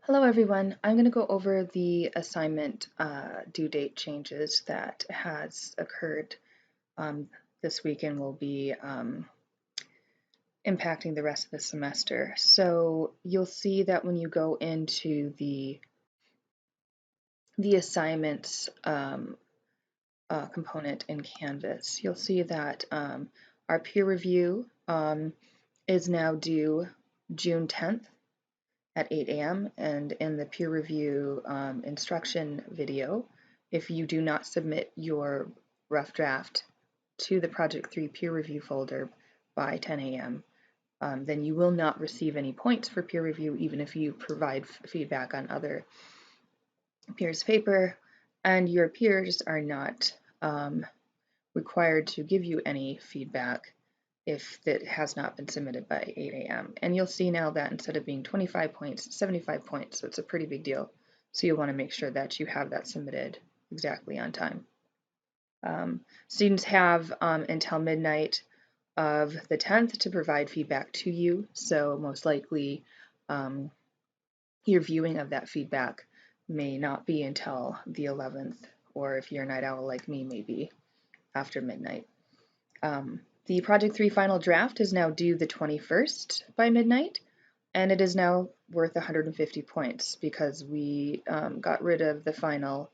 Hello everyone. I'm going to go over the assignment due date changes that has occurred this week and will be impacting the rest of the semester. So you'll see that when you go into the assignments component in Canvas, you'll see that our peer review is now due June 10th at 8 a.m. and in the peer review instruction video, if you do not submit your rough draft to the Project 3 peer review folder by 10 a.m., then you will not receive any points for peer review, even if you provide feedback on other peers' paper, and your peers are not required to give you any feedback if it has not been submitted by 8 a.m. And you'll see now that instead of being 25 points, it's 75 points, so it's a pretty big deal. So you'll want to make sure that you have that submitted exactly on time. Students have until midnight of the 10th to provide feedback to you, so most likely your viewing of that feedback may not be until the 11th, or if you're a night owl like me, maybe after midnight. The Project 3 final draft is now due the 21st by midnight, and it is now worth 150 points because we got rid of the final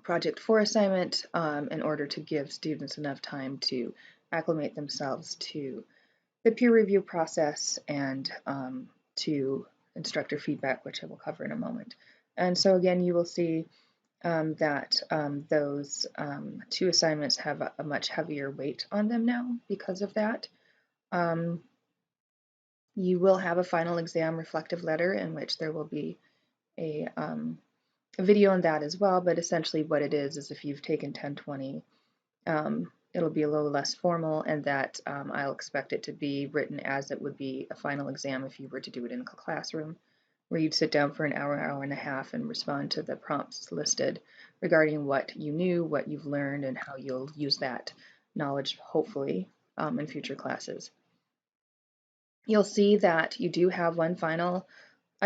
Project 4 assignment in order to give students enough time to acclimate themselves to the peer review process and to instructor feedback, which I will cover in a moment. And so again, you will see that those two assignments have a much heavier weight on them now because of that. You will have a final exam reflective letter in which there will be a video on that as well, but essentially what it is if you've taken 1020, it'll be a little less formal, and that I'll expect it to be written as it would be a final exam if you were to do it in a classroom, where you'd sit down for an hour, hour and a half and respond to the prompts listed regarding what you knew, what you've learned, and how you'll use that knowledge, hopefully, in future classes. You'll see that you do have one final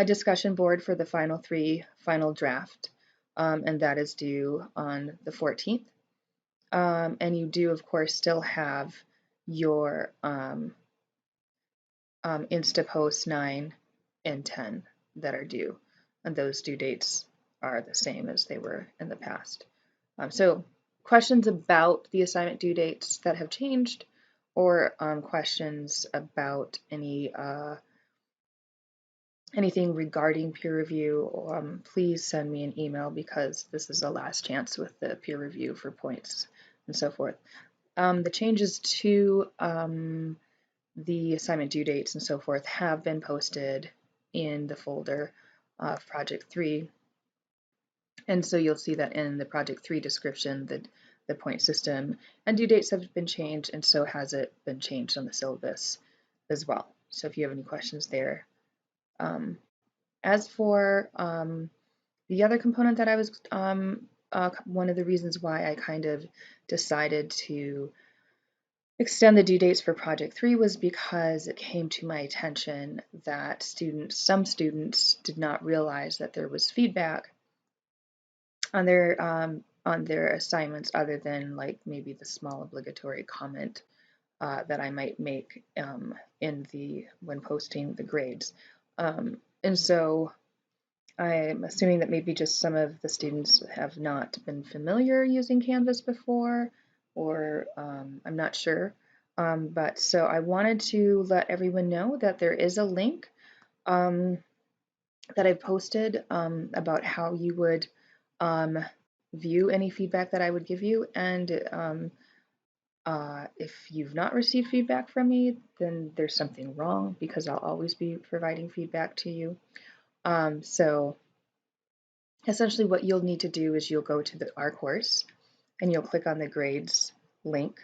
discussion board for the final draft, and that is due on the 14th. And you do, of course, still have your Instapost 9 and 10 that are due, and those due dates are the same as they were in the past. So questions about the assignment due dates that have changed, or questions about anything regarding peer review, please send me an email because this is the last chance with the peer review for points and so forth. The changes to the assignment due dates and so forth have been posted in the folder of Project 3. And so you'll see that in the Project 3 description that the point system and due dates have been changed, and so has it been changed on the syllabus as well. So if you have any questions there. As for the other component that I was, one of the reasons why I kind of decided to extend the due dates for Project 3 was because it came to my attention that some students did not realize that there was feedback on their assignments other than like maybe the small obligatory comment that I might make when posting the grades. And so I'm assuming that maybe just some of the students have not been familiar using Canvas before, or I'm not sure. But so I wanted to let everyone know that there is a link that I've posted about how you would view any feedback that I would give you. And if you've not received feedback from me, then there's something wrong because I'll always be providing feedback to you. So essentially what you'll need to do is you'll go to our course and you'll click on the grades link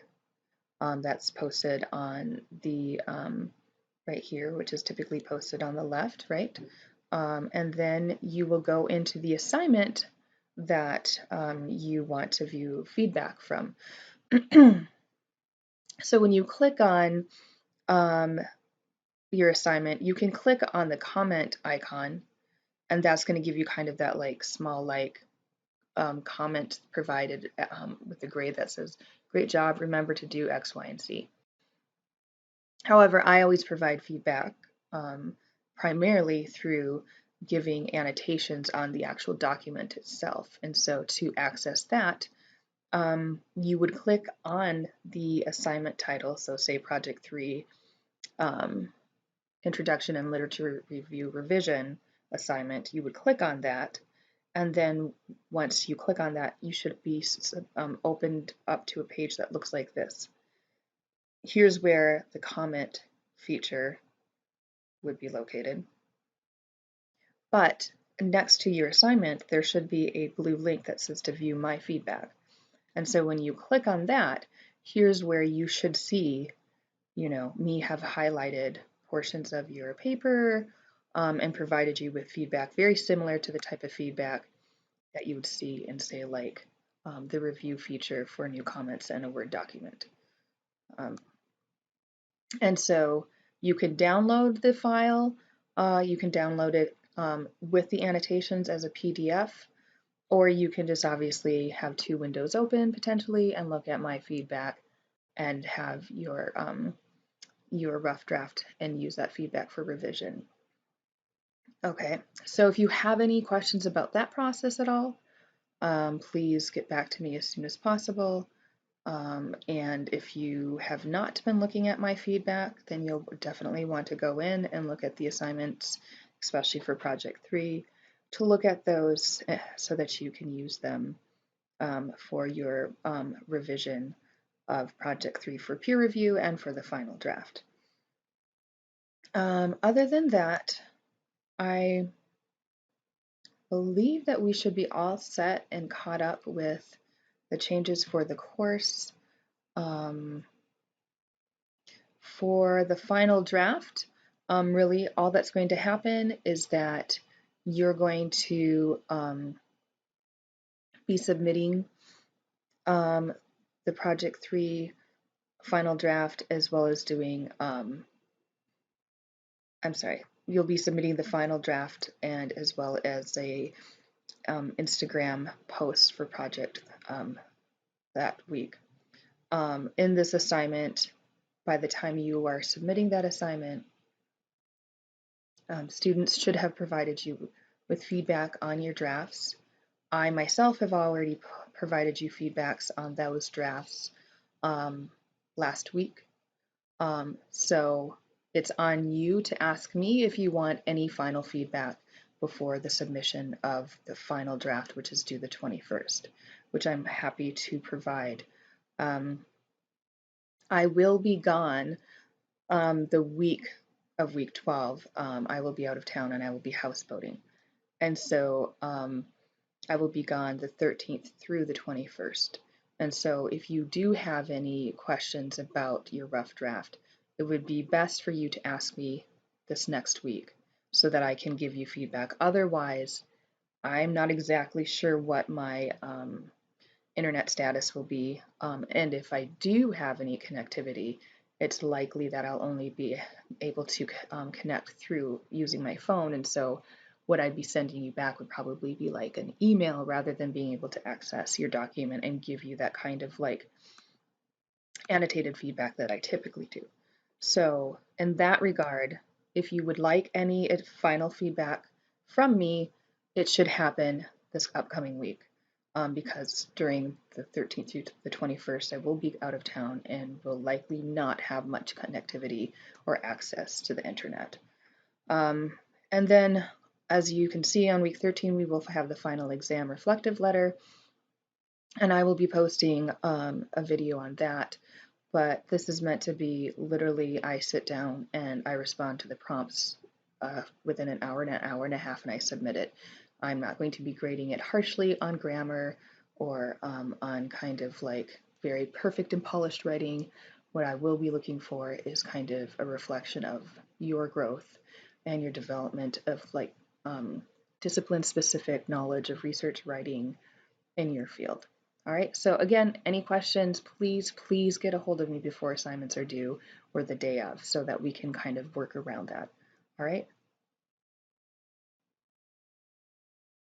that's posted on the right here, which is typically posted on the left, right? And then you will go into the assignment that you want to view feedback from. So when you click on your assignment, you can click on the comment icon And that's going to give you kind of that like small like comment provided with the grade that says, great job, remember to do X, Y, and Z. However, I always provide feedback primarily through giving annotations on the actual document itself. And so to access that, you would click on the assignment title, so say Project 3, Introduction and Literature Review Revision assignment, you would click on that, and then once you click on that, you should be opened up to a page that looks like this. Here's where the comment feature would be located. But next to your assignment, there should be a blue link that says to view my feedback. And so when you click on that, here's where you should see, me have highlighted portions of your paper and provided you with feedback very similar to the type of feedback that you would see in, say, like the review feature for new comments in a Word document. And so you can download the file, you can download it with the annotations as a PDF, or you can just obviously have two windows open potentially and look at my feedback and have your rough draft and use that feedback for revision. Okay, so if you have any questions about that process at all, please get back to me as soon as possible. And if you have not been looking at my feedback, then you'll definitely want to go in and look at the assignments, especially for Project 3, to look at those so that you can use them for your revision of Project 3 for peer review and for the final draft. Other than that, I believe that we should be all set and caught up with the changes for the course. For the final draft, really all that's going to happen is that you're going to be submitting the Project 3 final draft as well as doing, you'll be submitting the final draft and as well as a Instagram post for project that week. In this assignment, by the time you are submitting that assignment, students should have provided you with feedback on your drafts. I myself have already provided you feedbacks on those drafts last week. So it's on you to ask me if you want any final feedback before the submission of the final draft, which is due the 21st, which I'm happy to provide. I will be gone the week of week 12. I will be out of town and I will be houseboating. And so I will be gone the 13th through the 21st. And so if you do have any questions about your rough draft, it would be best for you to ask me this next week so that I can give you feedback. Otherwise, I'm not exactly sure what my internet status will be. And if I do have any connectivity, it's likely that I'll only be able to connect through using my phone. And so what I'd be sending you back would probably be like an email rather than being able to access your document and give you that kind of like annotated feedback that I typically do. So in that regard, if you would like any final feedback from me, it should happen this upcoming week because during the 13th through the 21st, I will be out of town and will likely not have much connectivity or access to the internet. And then, as you can see on week 13, we will have the final exam reflective letter, and I will be posting a video on that. But this is meant to be literally I sit down and I respond to the prompts within an hour and a half, and I submit it. I'm not going to be grading it harshly on grammar or on kind of like very perfect and polished writing. What I will be looking for is kind of a reflection of your growth and your development of like discipline-specific knowledge of research writing in your field. All right, so again, any questions, please get a hold of me before assignments are due or the day of so that we can kind of work around that. All right.